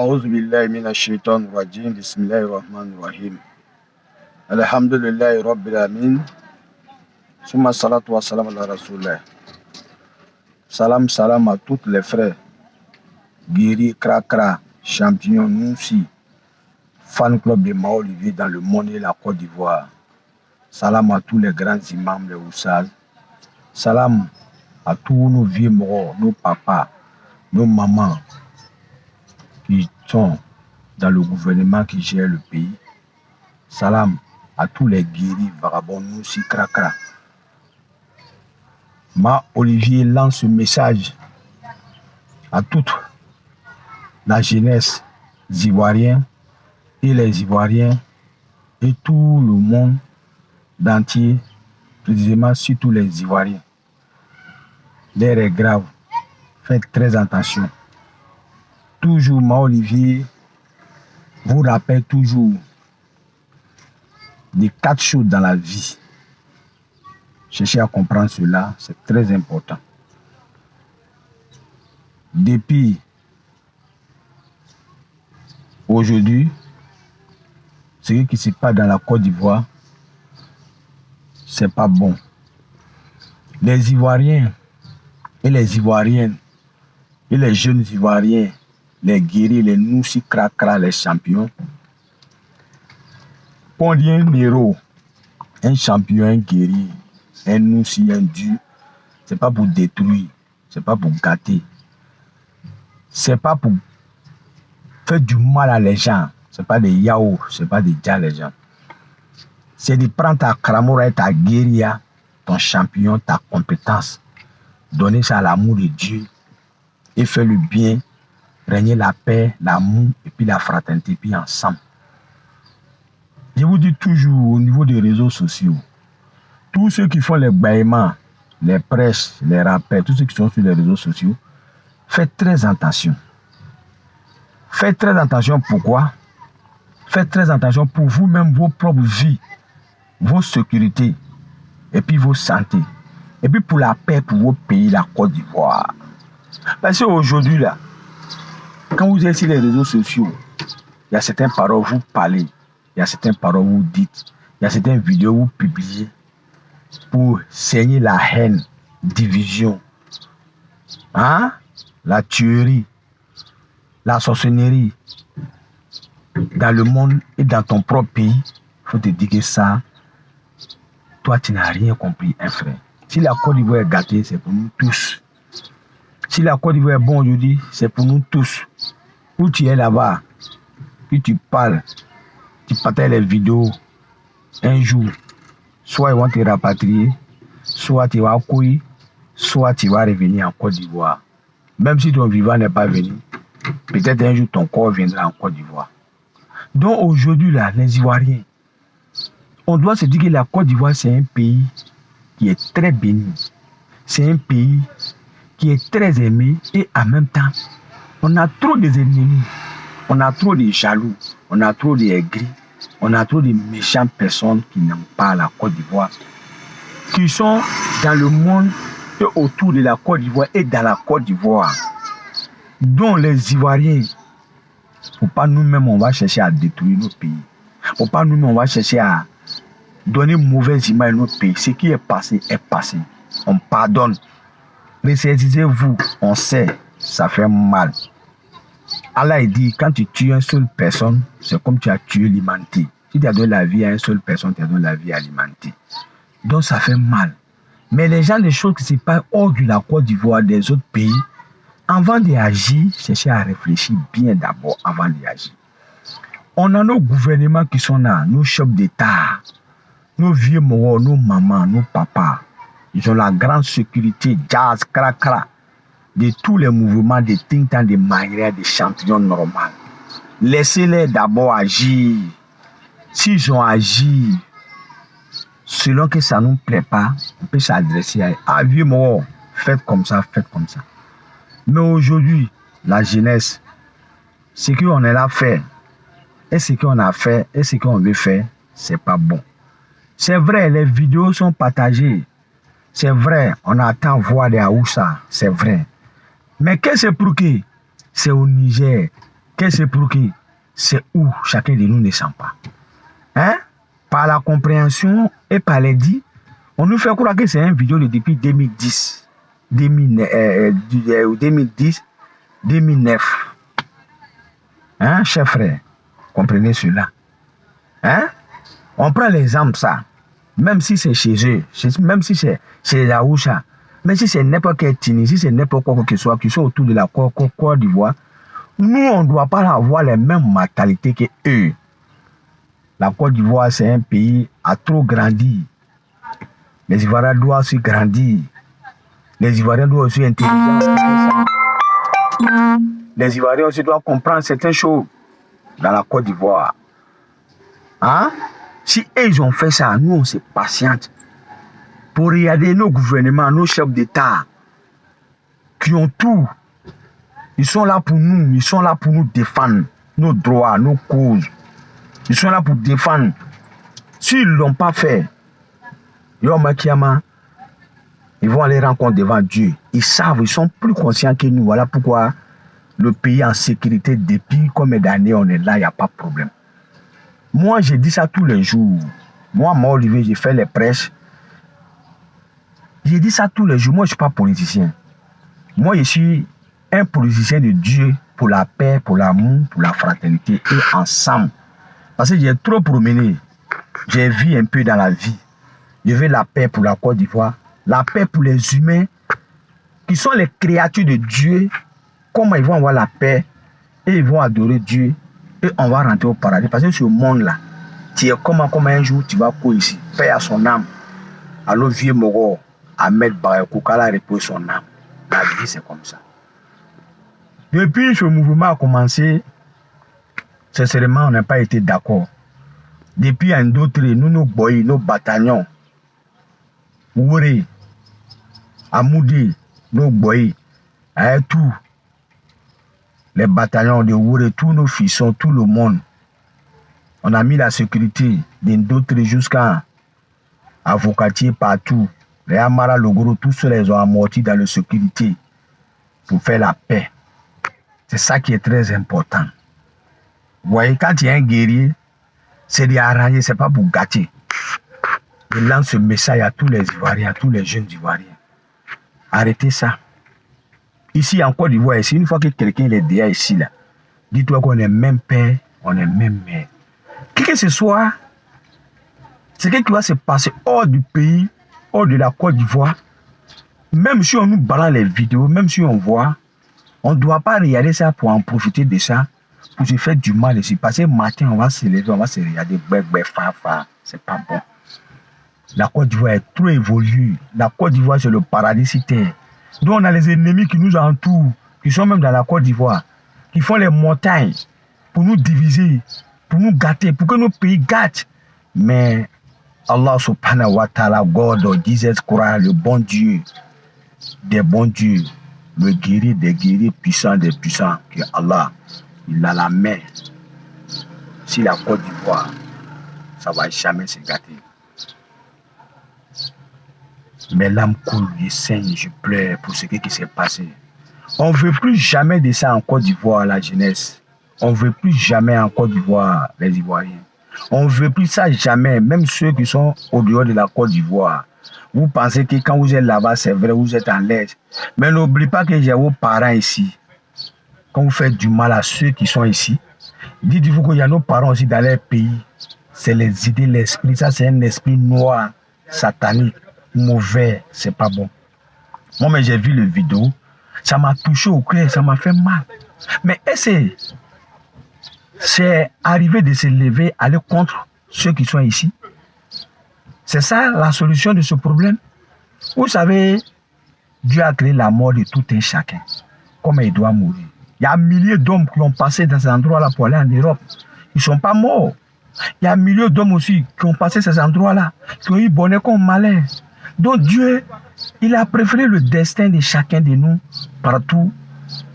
أعوذ بالله من الشيطان الرجيم بسم الله الرحمن الرحيم الحمد لله رب العالمين ثم الصلاة والسلام على رسول الله. Salam à tous les frères Guéri, Krakra, champion, Noussi, fan club de Mao Olivier dans le monde et la Côte d'Ivoire. Salam à tous les grands imams, les Oussal. Salam à tous nos vieux morts, nos papas, nos mamans qui sont dans le gouvernement qui gère le pays. Salam à tous les guéris, vagabonds, Noussi, Krakra. Ma Olivier lance ce message à toute la jeunesse ivoirienne et les Ivoiriens et tout le monde entier, précisément surtout les Ivoiriens. L'air est grave, faites très attention. Toujours, Ma Olivier vous rappelle toujours les 4 choses dans la vie. Cherchez à comprendre cela, c'est très important. Depuis aujourd'hui, ce qui se passe dans la Côte d'Ivoire, c'est pas bon. Les Ivoiriens et les Ivoiriennes et les jeunes Ivoiriens, les guerriers, les Noussi, Krakra, les champions, combien d'héros, un champion, un guerrier, un Noussi, un dieu, c'est pas pour détruire, c'est pas pour gâter, c'est pas pour faire du mal à les gens, c'est pas des yaourts, c'est pas des dia les gens. C'est de prendre ta cramora et ta guérilla, ton champion, ta compétence, donner ça à l'amour de Dieu et faire le bien, régner la paix, l'amour et puis la fraternité, puis ensemble. Je vous dis toujours au niveau des réseaux sociaux, tous ceux qui font les bâillements, les prêches, les rappels, tous ceux qui sont sur les réseaux sociaux, faites très attention. Faites très attention, pourquoi? Faites très attention pour vous-même, vos propres vies, vos sécurités, et puis vos santé, et puis pour la paix pour vos pays, la Côte d'Ivoire. Parce qu'aujourd'hui, là, quand vous êtes sur les réseaux sociaux, il y a certaines paroles vous parlez, il y a certaines paroles vous dites, il y a certaines vidéos vous publiez pour saigner la haine, division, hein? La tuerie, la sorcellerie dans le monde et dans ton propre pays. Il faut te dire que ça, toi tu n'as rien compris, un frère. Si la Côte d'Ivoire est gâtée, c'est pour nous tous. Si la Côte d'Ivoire est bonne aujourd'hui, c'est pour nous tous. Où tu es là-bas, puis tu parles, tu partages les vidéos, un jour, soit ils vont te rapatrier, soit tu vas courir, soit tu vas revenir en Côte d'Ivoire. Même si ton vivant n'est pas venu, peut-être un jour ton corps viendra en Côte d'Ivoire. Donc aujourd'hui, là, les Ivoiriens, on doit se dire que la Côte d'Ivoire, c'est un pays qui est très béni. C'est un pays qui est très aimé et en même temps, on a trop des ennemis, on a trop de jaloux, on a trop d'aigris, on a trop de méchantes personnes qui n'aiment pas la Côte d'Ivoire, qui sont dans le monde et autour de la Côte d'Ivoire et dans la Côte d'Ivoire. Donc les Ivoiriens, faut pas nous-mêmes on va chercher à détruire nos pays. Faut pas nous-mêmes on va chercher à donner une mauvaise image à notre pays. Ce qui est passé est passé. On pardonne. Ressaisissez-vous, on sait, ça fait mal. Allah dit, quand tu tues une seule personne, c'est comme tu as tué l'humanité. Si tu as donné la vie à une seule personne, tu as donné la vie à l'humanité. Donc ça fait mal. Mais les gens, les choses qui se passent hors de la Côte d'Ivoire, des autres pays, avant d'agir, cherchez à réfléchir bien d'abord avant d'agir. On a nos gouvernements qui sont là, nos chefs d'État, nos vieux morts, nos mamans, nos papas. Ils ont la grande sécurité, jazz, Krakra, de tous les mouvements, des think tanks, des manières, des champions normaux. Laissez-les d'abord agir. S'ils ont agi, selon que ça ne nous plaît pas, on peut s'adresser à vieux morts, faites comme ça, faites comme ça. Mais aujourd'hui, la jeunesse, ce qu'on est là à faire, et ce qu'on a fait, et ce qu'on veut faire, c'est pas bon. C'est vrai, les vidéos sont partagées. C'est vrai, on attend voir des Aoussa, c'est vrai. Mais qu'est-ce que c'est pour qui? C'est au Niger Qu'est-ce que c'est pour qui? C'est où chacun de nous ne sent pas. Hein? Par la compréhension et par les dits, on nous fait croire que c'est une vidéo de depuis 2010, 2009. Hein, chers frères? Comprenez cela. Hein? On prend l'exemple ça. Même si c'est chez eux, même si c'est chez les Aoucha, même si c'est n'importe quel Tunisie, si c'est n'importe quoi que ce soit, qui soit autour de la Côte d'Ivoire, nous, on ne doit pas avoir les mêmes mentalités que eux. La Côte d'Ivoire, c'est un pays à trop grandir. Les Ivoiriens doivent aussi grandir. Les Ivoiriens doivent aussi intelligents. Les Ivoiriens aussi doivent comprendre certaines choses dans la Côte d'Ivoire. Hein? Si ils ont fait ça, nous, on se patiente pour regarder nos gouvernements, nos chefs d'État qui ont tout. Ils sont là pour nous, ils sont là pour nous défendre nos droits, nos causes. Ils sont là pour défendre. S'ils ne l'ont pas fait, Yom Kiyama, ils vont aller rencontrer devant Dieu. Ils savent, ils sont plus conscients que nous. Voilà pourquoi le pays est en sécurité depuis combien d'années on est là, il n'y a pas de problème. Moi, je dis ça tous les jours. Moi, Olivier, j'ai fait les prêches. Je dis ça tous les jours. Moi, je ne suis pas politicien. Moi, je suis un politicien de Dieu pour la paix, pour l'amour, pour la fraternité et ensemble. Parce que j'ai trop promené. J'ai vu un peu dans la vie. Je veux la paix pour la Côte d'Ivoire, la paix pour les humains qui sont les créatures de Dieu. Comment ils vont avoir la paix et ils vont adorer Dieu et on va rentrer au paradis. Parce que ce monde-là, tu es comme un jour tu vas courir ici, paix à son âme. Alors vieux Moro, Ahmed Barakoukala repose son âme. La vie c'est comme ça. Depuis ce mouvement a commencé, sincèrement on n'a pas été d'accord. Depuis un d'autres, nous nos boys, nos bataillons, Ouré, Amoudi, nos boys, tout, les bataillons de Ouré, tous nos fils, tout le monde. On a mis la sécurité d'autres jusqu'à Avocatier partout. Les Amara Logoro, tous ceux les ont amortis dans la sécurité pour faire la paix. C'est ça qui est très important. Vous voyez, quand il y a un guerrier, c'est d'arranger, c'est pas pour gâter. Il lance ce message à tous les Ivoiriens, à tous les jeunes Ivoiriens. Arrêtez ça. Ici, en Côte d'Ivoire, ici, une fois que quelqu'un est déjà ici, là, dis-toi qu'on est même père, on est même mère. Que ce soit, c'est ce qui va se passer hors du pays, hors de la Côte d'Ivoire. Même si on nous balance les vidéos, même si on voit, on ne doit pas regarder ça pour en profiter de ça, pour se faire du mal ici. Parce que matin, on va se lever, on va se regarder, c'est pas bon. La Côte d'Ivoire est trop évoluée. La Côte d'Ivoire, c'est le paradis sur terre. Donc, on a les ennemis qui nous entourent, qui sont même dans la Côte d'Ivoire, qui font les montagnes pour nous diviser, pour nous gâter, pour que nos pays gâtent. Mais Allah subhanahu wa ta'ala, God, Jesus Christ, le bon Dieu, des bons dieux, le guéri des guéris, puissant des puissants, que Allah, il a la main. Si la Côte d'Ivoire, ça ne va jamais se gâter. Mes larmes coulent, je saigne, je pleure pour ce qui s'est passé. On ne veut plus jamais de ça en Côte d'Ivoire, la jeunesse. On ne veut plus jamais en Côte d'Ivoire, les Ivoiriens. On ne veut plus ça jamais, même ceux qui sont au dehors de la Côte d'Ivoire. Vous pensez que quand vous êtes là-bas, c'est vrai, vous êtes en l'aise. Mais n'oubliez pas que j'ai vos parents ici. Quand vous faites du mal à ceux qui sont ici, dites-vous qu'il y a nos parents aussi dans leur pays. C'est les idées, l'esprit. Ça, c'est un esprit noir, satanique, mauvais. C'est pas bon. Moi, mais j'ai vu le vidéo. Ça m'a touché au cœur, ça m'a fait mal. Mais c'est arrivé de se lever, aller contre ceux qui sont ici. C'est ça la solution de ce problème. Vous savez, Dieu a créé la mort de tout un chacun. Comme il doit mourir. Il y a milliers d'hommes qui ont passé dans ces endroits-là pour aller en Europe. Ils ne sont pas morts. Il y a milliers d'hommes aussi qui ont passé ces endroits-là, qui ont eu bonheur comme malheur. Donc Dieu, il a préféré le destin de chacun de nous partout.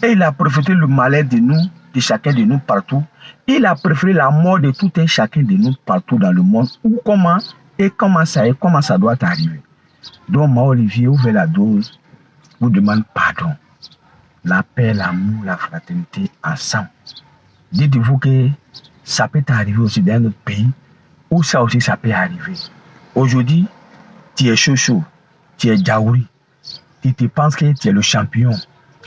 Et il a préféré le malheur de nous, de chacun de nous partout. Il a préféré la mort de tout un chacun de nous partout dans le monde. Ou comment et comment ça doit arriver. Donc moi, Olivier, ouvrez la dose, vous demande pardon. La paix, l'amour, la fraternité ensemble. Dites-vous que ça peut arriver aussi dans notre pays, où ça aussi ça peut arriver. Aujourd'hui, tu es chaud, tu es Djaouri, tu te penses que tu es le champion,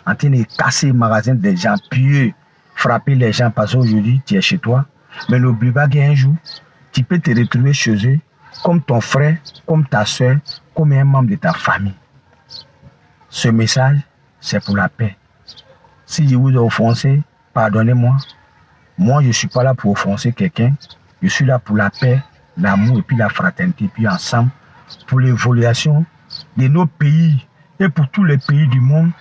en train de casser les magasins des gens, puis frapper les gens parce qu'aujourd'hui tu es chez toi. Mais n'oublie pas qu'un jour, tu peux te retrouver chez eux comme ton frère, comme ta soeur, comme un membre de ta famille. Ce message, c'est pour la paix. Si je vous ai offensé, pardonnez-moi. Moi, je ne suis pas là pour offenser quelqu'un. Je suis là pour la paix, l'amour et puis la fraternité. Puis ensemble, pour l'évolution de nos pays et pour tous les pays du monde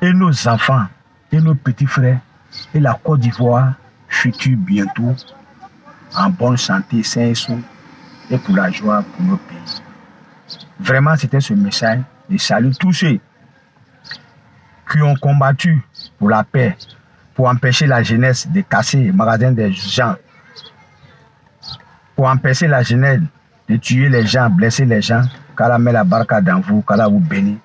et nos enfants et nos petits frères et la Côte d'Ivoire future bientôt en bonne santé, sain et sauf et pour la joie pour nos pays. Vraiment, c'était ce message. Je salue tous ceux qui ont combattu pour la paix, pour empêcher la jeunesse de casser les magasins des gens, pour empêcher la jeunesse de tuer les gens, blesser les gens. Qu'Allah met la barque dans vous, qu'Allah vous bénisse.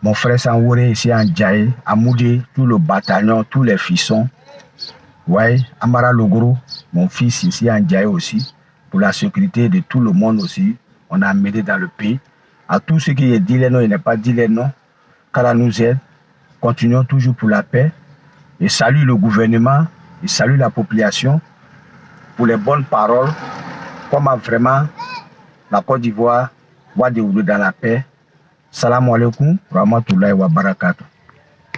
Mon frère Sanwouré ici en Djaï, Amoudé, tout le bataillon, tous les fissons. Ouais, Amara Logoro, mon fils ici en Djaï aussi, pour la sécurité de tout le monde aussi. On a amené dans le pays. À tous ceux qui disent les noms, il n'est pas dit les noms. Qu'Allah nous aide. Continuons toujours pour la paix. Et salue le gouvernement, et salue la population pour les bonnes paroles. Comment vraiment la Côte d'Ivoire va dérouler dans la paix. Salam alaikum, rahmatullahi wa barakatuh.